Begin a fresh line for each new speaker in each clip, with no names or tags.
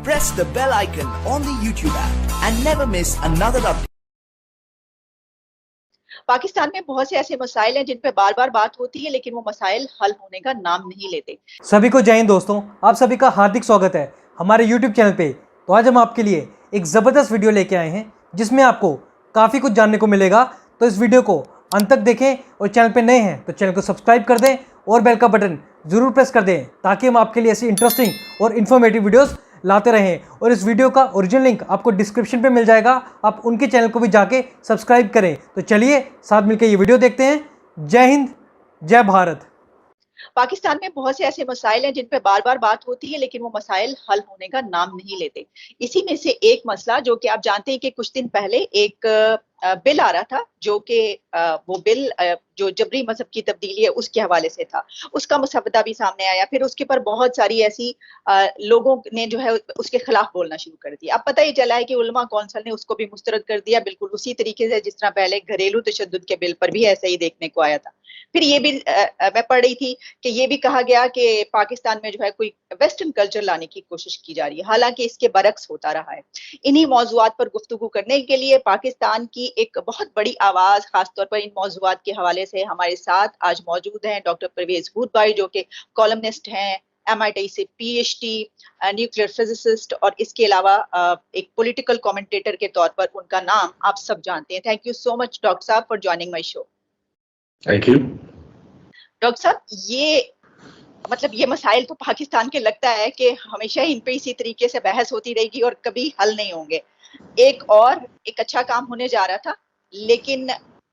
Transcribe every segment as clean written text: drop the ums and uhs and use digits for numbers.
press the bell icon on the YouTube app and never miss another update.
Pakistan में बहुत से ऐसे मसाइल हैं जिन पे बार बार बात होती है, लेकिन वो मसाइल हल होने का नाम नहीं लेते।
सभी को जय हिंद दोस्तों, आप सभी का हार्दिक स्वागत है हमारे YouTube चैनल पे। तो आज हम आपके लिए एक ज़बरदस्त वीडियो लेके आए हैं जिसमें आपको काफ़ी कुछ जानने को मिलेगा। तो इस वीडियो को अंत तक देखें और चैनल पे नए हैं तो चैनल को सब्सक्राइब कर दें और बेल का बटन ज़रूर प्रेस कर दें ताकि हम आपके लिए ऐसी इंटरेस्टिंग और इन्फॉर्मेटिव वीडियोज़ लाते रहें। और इस वीडियो का ओरिजिनल लिंक आपको डिस्क्रिप्शन पे मिल जाएगा, आप उनके चैनल को भी जाके सब्सक्राइब करें। तो चलिए साथ मिलकर ये वीडियो देखते हैं। जय हिंद, जय भारत।
पाकिस्तान में बहुत से ऐसे मसाइल हैं जिन पे बार बार बात होती है, लेकिन वो मसाइल हल होने का नाम नहीं लेते। इसी में से एक मसला जो कि आप जानते हैं कि कुछ दिन पहले एक बिल आ रहा था, जो कि वो बिल जो जबरी मजहब की तब्दीली है उसके हवाले से था। उसका मसवदा भी सामने आया, फिर उसके पर बहुत सारी ऐसी लोगों ने जो है उसके खिलाफ बोलना शुरू कर दिया। अब पता ही चला है कि उलमा कौंसिल ने उसको भी मुस्तरद कर दिया, बिल्कुल उसी तरीके से जिस तरह पहले घरेलू तशद्दुद के बिल पर भी ऐसा ही देखने को आया था। फिर ये भी मैं पढ़ रही थी कि ये भी कहा गया कि पाकिस्तान में जो है कोई वेस्टर्न कल्चर लाने की कोशिश की जा रही है, हालांकि इसके बरक्स होता रहा है। इन्हीं मौजुआत पर गुफ्तगू करने के लिए पाकिस्तान की एक बहुत बड़ी आवाज, खासतौर पर इन मौजुआत के हवाले से हमारे साथ आज मौजूद हैं डॉक्टर परवेज हूद भाई, जो कि कॉलमनिस्ट हैं, MIT से PhD, न्यूक्लियर फिजिसिस्ट, और इसके अलावा एक पॉलिटिकल कमेंटेटर के तौर पर उनका नाम आप सब जानते हैं। Thank you so much doctor साहब for joining my show.
Thank you.
Doctor साहब, ये मसाइल तो पाकिस्तान के लगता है कि हमेशा इन पे इसी तरीके से बहस होती रहेगी और कभी हल नहीं होंगे। एक अच्छा काम होने जा रहा था, लेकिन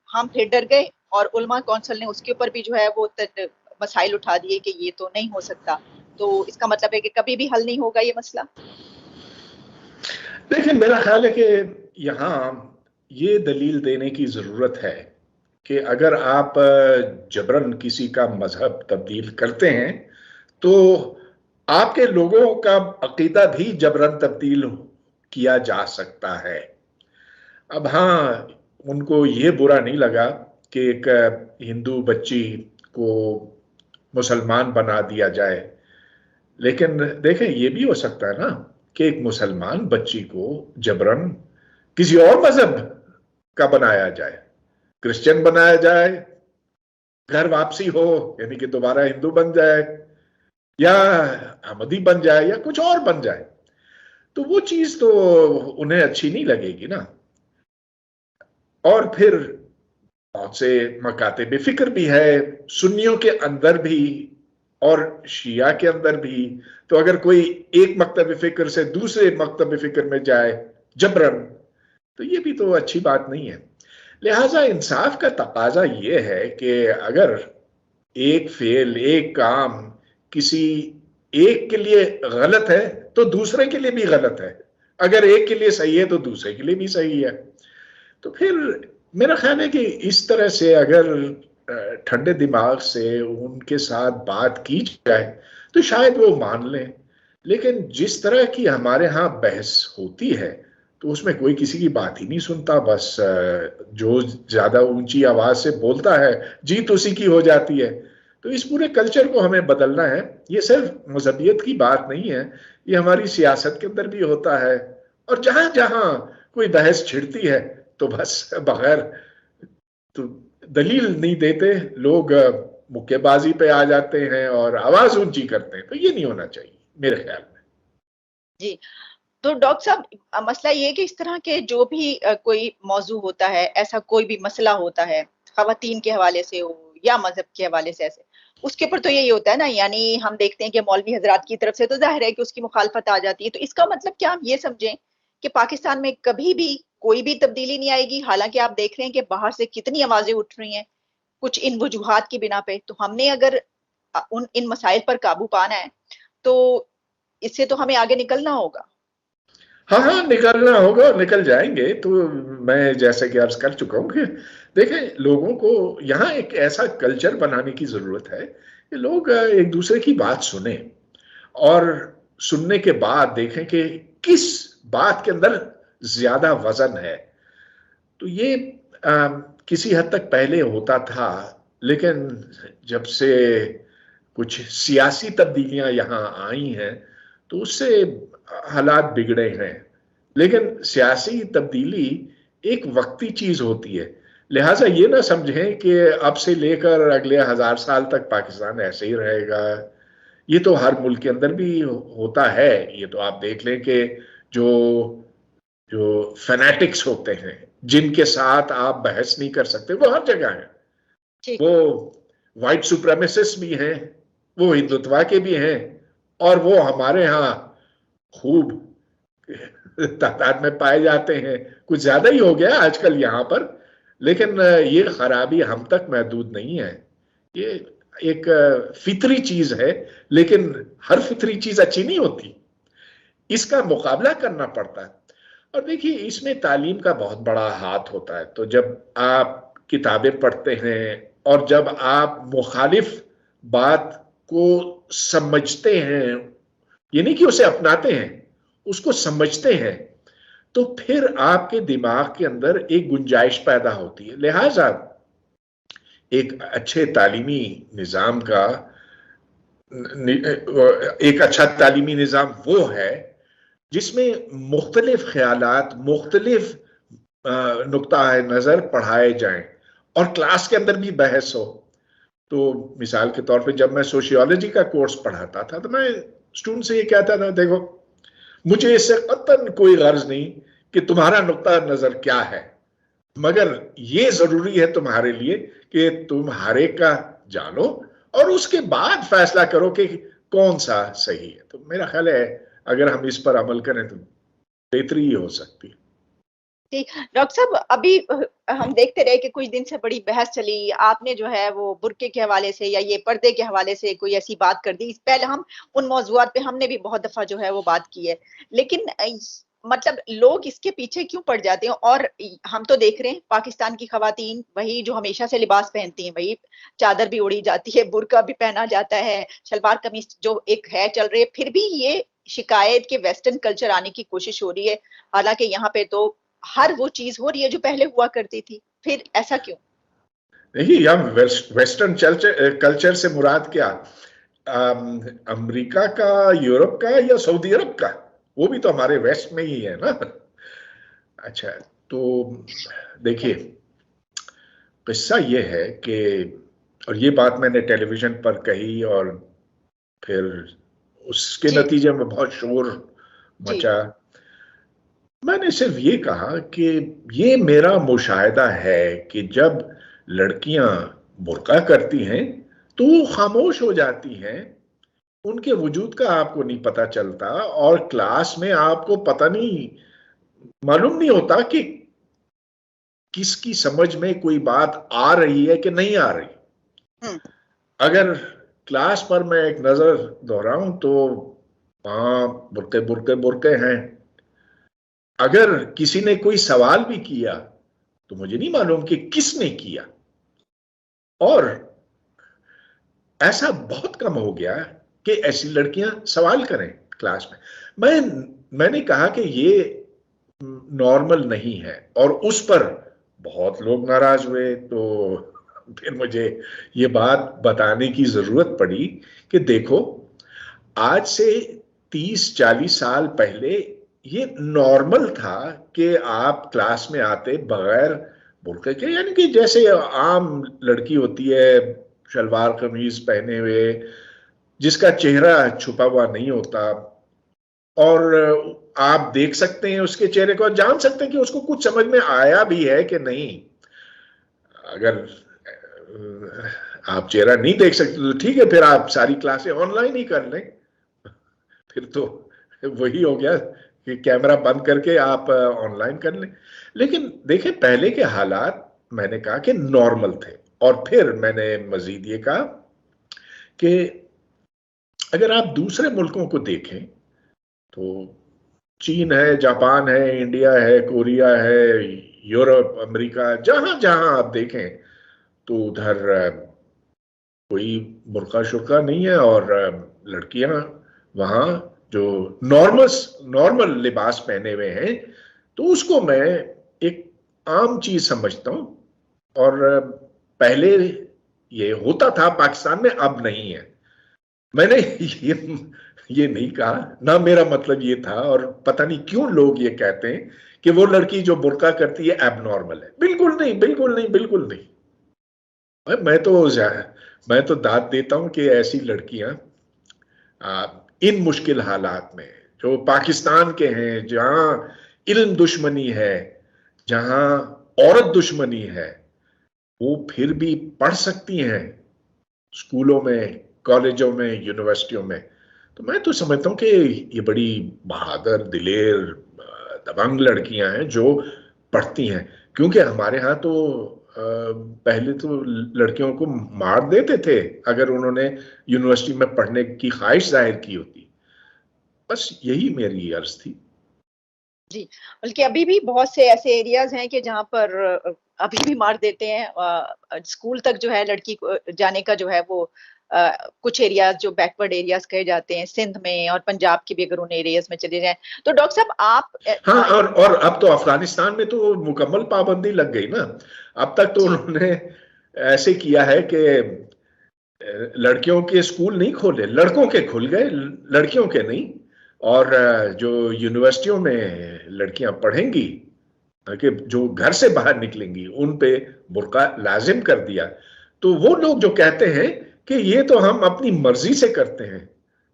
हम फिर डर गए और उलमा कौंसिल ने उसके ऊपर भी जो है वो मसाइल उठा दिए कि ये तो नहीं हो सकता। तो इसका मतलब है कि कभी भी हल नहीं होगा ये मसला।
देखिए, मेरा ख्याल है कि यहाँ ये दलील देने की जरूरत है कि अगर आप जबरन किसी का मजहब तब्दील करते हैं तो आपके लोगों का अकीदा भी जबरन तब्दील किया जा सकता है। अब हाँ, उनको ये बुरा नहीं लगा कि एक हिंदू बच्ची को मुसलमान बना दिया जाए, लेकिन देखें ये भी हो सकता है ना कि एक मुसलमान बच्ची को जबरन किसी और मजहब का बनाया जाए, क्रिश्चियन बनाया जाए, घर वापसी हो यानी कि दोबारा हिंदू बन जाए, या अहमदी बन जाए, या कुछ और बन जाए। तो वो चीज तो उन्हें अच्छी नहीं लगेगी ना। और फिर बहुत से मकाते फिक्र भी है, सुन्नियों के अंदर भी और शिया के अंदर भी। तो अगर कोई एक मकतब फिक्र से दूसरे मकतब फिक्र में जाए जबरन, तो ये भी तो अच्छी बात नहीं है। लिहाजा इंसाफ का तकाजा ये है कि अगर एक फेल, एक काम किसी एक के लिए गलत है तो दूसरे के लिए भी गलत है, अगर एक के लिए सही है तो दूसरे के लिए भी सही है। तो फिर मेरा ख्याल है कि इस तरह से अगर ठंडे दिमाग से उनके साथ बात की जाए तो शायद वो मान लें। लेकिन जिस तरह की हमारे यहाँ बहस होती है तो उसमें कोई किसी की बात ही नहीं सुनता, बस जो ज्यादा ऊंची आवाज से बोलता है जीत उसी की हो जाती है। तो इस पूरे कल्चर को हमें बदलना है। ये सिर्फ मजहबियत की बात नहीं है, ये हमारी सियासत के अंदर भी होता है। और जहां जहां कोई बहस छिड़ती है तो बस बगैर तो दलील नहीं देते लोग मुक्केबाजी पे आ जाते हैं और आवाज ऊंची करते हैं। तो ये नहीं होना चाहिए मेरे ख्याल में।
जी, तो डॉक्टर साहब, मसला ये है कि इस तरह के जो भी कोई मौजू होता है, ऐसा कोई भी मसला होता है, खवातीन के हवाले से हो या मजहब के हवाले से, ऐसे उसके ऊपर तो यही होता है ना, यानी हम देखते हैं कि मौलवी हजरात की तरफ से तो जाहिर है कि उसकी मुखालफत आ जाती है। तो इसका मतलब क्या हम ये समझें कि पाकिस्तान में कभी भी कोई भी तब्दीली नहीं आएगी? हालांकि आप देख रहे हैं कि बाहर से कितनी आवाजें उठ रही हैं कुछ इन वजूहात की बिना पे। तो हमने अगर इन मसाइल पर काबू पाना है तो इससे तो हमें आगे निकलना होगा।
हाँ हाँ, निकलना होगा और निकल जाएंगे। तो मैं जैसे कि अर्ज कर चुका हूँ कि देखें, लोगों को यहाँ एक ऐसा कल्चर बनाने की जरूरत है कि लोग एक दूसरे की बात सुने और सुनने के बाद देखें कि किस बात के अंदर ज्यादा वजन है। तो ये किसी हद तक पहले होता था, लेकिन जब से कुछ सियासी तब्दीलियां यहाँ आई हैं तो उससे हालात बिगड़े हैं। लेकिन सियासी तब्दीली एक वक्ती चीज होती है, लिहाजा ये ना समझें कि अब से लेकर अगले 1000 साल तक पाकिस्तान ऐसे ही रहेगा। ये तो हर मुल्क के अंदर भी होता है। ये तो आप देख लें कि जो जो फैनेटिक्स होते हैं, जिनके साथ आप बहस नहीं कर सकते, वो हर जगह हैं। वो वाइट सुप्रेमेसिस्ट भी हैं, वो हिंदुत्वा के भी हैं, और वो हमारे यहाँ खूब तादाद में पाए जाते हैं। कुछ ज्यादा ही हो गया आजकल यहाँ पर, लेकिन ये खराबी हम तक महदूद नहीं है। ये एक फितरी चीज है, लेकिन हर फितरी चीज अच्छी नहीं होती, इसका मुकाबला करना पड़ता है। और देखिए, इसमें तालीम का बहुत बड़ा हाथ होता है। तो जब आप किताबें पढ़ते हैं और जब आप मुखालिफ बात को समझते हैं, ये नहीं कि उसे अपनाते हैं, उसको समझते हैं, तो फिर आपके दिमाग के अंदर एक गुंजाइश पैदा होती है। लिहाजा एक अच्छे तालीमी निज़ाम का एक अच्छा तालीमी निज़ाम वो है जिसमें मुख्तलिफ ख्यालात, मुख्तलिफ नुक्ता नज़र पढ़ाए जाएं और क्लास के अंदर भी बहस हो। तो मिसाल के तौर पे जब मैं सोशियोलॉजी का कोर्स पढ़ाता था तो मैं स्टूडेंट से ये कहता था, देखो मुझे इससे कतई कोई गर्ज नहीं कि तुम्हारा नुक्ता नज़र क्या है, मगर ये जरूरी है तुम्हारे लिए कि तुम हर एक का जानो और उसके बाद फैसला करो कि कौन सा सही है। तो मेरा ख्याल है अगर हम इस पर अमल करें तो बेहतरी ही हो सकती है।
जी डॉक्टर साहब, अभी हम देखते रहे कि कुछ दिन से बड़ी बहस चली, आपने जो है वो बुर्के के हवाले से या ये पर्दे के हवाले से कोई ऐसी बात कर दी। पहले हम उन मौजूआत पे हमने भी बहुत दफा जो है वो बात की है, लेकिन मतलब लोग इसके पीछे क्यों पड़ जाते हैं? और हम तो देख रहे हैं पाकिस्तान की खवातीन वही जो हमेशा से लिबास पहनती हैं, वही चादर भी उड़ी जाती है, बुर्का भी पहना जाता है, सलवार कमीज जो एक है चल रही है, फिर भी ये शिकायत के वेस्टर्न कल्चर आने की कोशिश हो रही है। हालांकि यहाँ पे तो हर वो चीज हो रही है जो पहले हुआ करती थी, फिर ऐसा क्यों?
देखिए, यहाँ वेस्टर्न कल्चर से मुराद क्या? अमेरिका का, यूरोप का या सऊदी अरब का? वो भी तो हमारे वेस्ट में ही है ना। अच्छा, तो देखिए, किस्सा ये है कि, और ये बात मैंने टेलीविजन पर कही और फिर उसके नतीजे में बहुत शोर मचा। मैंने सिर्फ ये कहा कि ये मेरा मुशाहिदा है कि जब लड़कियां बुर्का करती हैं तो वो खामोश हो जाती हैं, उनके वजूद का आपको नहीं पता चलता और क्लास में आपको पता नहीं, मालूम नहीं होता कि किसकी समझ में कोई बात आ रही है कि नहीं आ रही। अगर क्लास पर मैं एक नजर दोहराऊं तो वहां बुरके बुरके बुरके हैं। अगर किसी ने कोई सवाल भी किया तो मुझे नहीं मालूम कि किसने किया, और ऐसा बहुत कम हो गया कि ऐसी लड़कियां सवाल करें क्लास में। मैंने कहा कि ये नॉर्मल नहीं है और उस पर बहुत लोग नाराज हुए। तो फिर मुझे ये बात बताने की जरूरत पड़ी कि देखो, आज से 30-40 साल पहले ये नॉर्मल था कि आप क्लास में आते बगैर बुर्के के, यानी कि जैसे आम लड़की होती है शलवार कमीज पहने हुए, जिसका चेहरा छुपा हुआ नहीं होता, और आप देख सकते हैं उसके चेहरे को, जान सकते हैं कि उसको कुछ समझ में आया भी है कि नहीं। अगर आप चेहरा नहीं देख सकते तो ठीक है, फिर आप सारी क्लासें ऑनलाइन ही कर लें, फिर तो वही हो गया कि कैमरा बंद करके आप ऑनलाइन कर लें। लेकिन देखें, पहले के हालात मैंने कहा कि नॉर्मल थे, और फिर मैंने मजीद ये कहा कि अगर आप दूसरे मुल्कों को देखें तो चीन है, जापान है, इंडिया है, कोरिया है, यूरोप, अमेरिका, जहां जहां आप देखें तो उधर कोई बुर्का शुर्का नहीं है, और लड़कियां वहां जो नॉर्मल लिबास पहने हुए हैं, तो उसको मैं एक आम चीज समझता हूं। और पहले ये होता था पाकिस्तान में, अब नहीं है। मैंने ये नहीं कहा, ना मेरा मतलब ये था। और पता नहीं क्यों लोग ये कहते हैं कि वो लड़की जो बुर्का करती है एबनॉर्मल है। बिल्कुल नहीं, बिल्कुल नहीं, बिल्कुल नहीं। मैं तो दाद देता हूं कि ऐसी लड़कियां इन मुश्किल हालात में, जो पाकिस्तान के हैं, जहां इल्म दुश्मनी है, जहां औरत दुश्मनी है, वो फिर भी पढ़ सकती हैं स्कूलों में, कॉलेजों में, यूनिवर्सिटियों में। तो मैं तो समझता हूँ कि ये बड़ी बहादुर, दिलेर, दबंग लड़कियां हैं जो पढ़ती हैं। क्योंकि हमारे यहाँ तो पहले तो लड़कियों को मार देते थे अगर उन्होंने यूनिवर्सिटी में पढ़ने की ख्वाहिश जाहिर की होती। बस यही मेरी अर्ज थी।
जी, बल्कि अभी भी बहुत से ऐसे एरियाज हैं कि जहाँ पर अभी भी मार देते हैं। स्कूल तक जो है लड़की को जाने का जो है वो कुछ एरियाज जो बैकवर्ड एरियाज कहे जाते हैं सिंध में और पंजाब के भी अगर उन एरियाज में चले जाएं तो डॉक्टर साहब आप
हाँ, और अब तो अफगानिस्तान में तो मुकम्मल पाबंदी लग गई ना। अब तक तो
जी
उन्होंने ऐसे किया है कि लड़कियों के स्कूल नहीं खोले, लड़कों के खुल गए, लड़कियों के नहीं। और जो यूनिवर्सिटियों में लड़कियां पढ़ेंगी, कि जो घर से बाहर निकलेंगी, उन पे बुर्का लाजिम कर दिया। तो वो लोग जो कहते हैं कि ये तो हम अपनी मर्जी से करते हैं,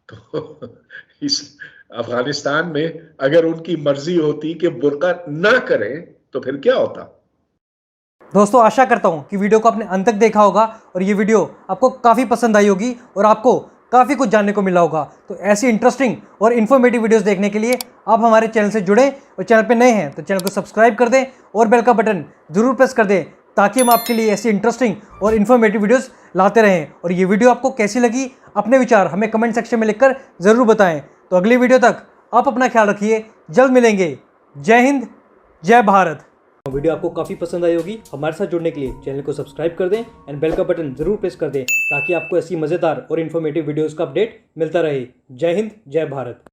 तो इस अफगानिस्तान में अगर उनकी मर्जी होती कि बुर्का ना करें तो फिर क्या होता।
दोस्तों आशा करता हूँ कि वीडियो को आपने अंत तक देखा होगा और ये वीडियो आपको काफ़ी पसंद आई होगी और आपको काफ़ी कुछ जानने को मिला होगा। तो ऐसी इंटरेस्टिंग और इन्फॉर्मेटिव वीडियोस देखने के लिए आप हमारे चैनल से जुड़ें और चैनल पे नए हैं तो चैनल को सब्सक्राइब कर दें और बेल का बटन ज़रूर प्रेस कर दें ताकि हम आपके लिए ऐसी इंटरेस्टिंग और इन्फॉर्मेटिव वीडियोज़ लाते रहें। और ये वीडियो आपको कैसी लगी, अपने विचार हमें कमेंट सेक्शन में लिखकर ज़रूर बताएँ। तो अगली वीडियो तक आप अपना ख्याल रखिए, जल्द मिलेंगे। जय हिंद, जय भारत। वीडियो आपको काफ़ी पसंद आई होगी। हमारे साथ जुड़ने के लिए चैनल को सब्सक्राइब कर दें एंड बेल का बटन ज़रूर प्रेस कर दें ताकि आपको ऐसी मज़ेदार और इन्फॉर्मेटिव वीडियोज़ का अपडेट मिलता रहे। जय हिंद, जय भारत।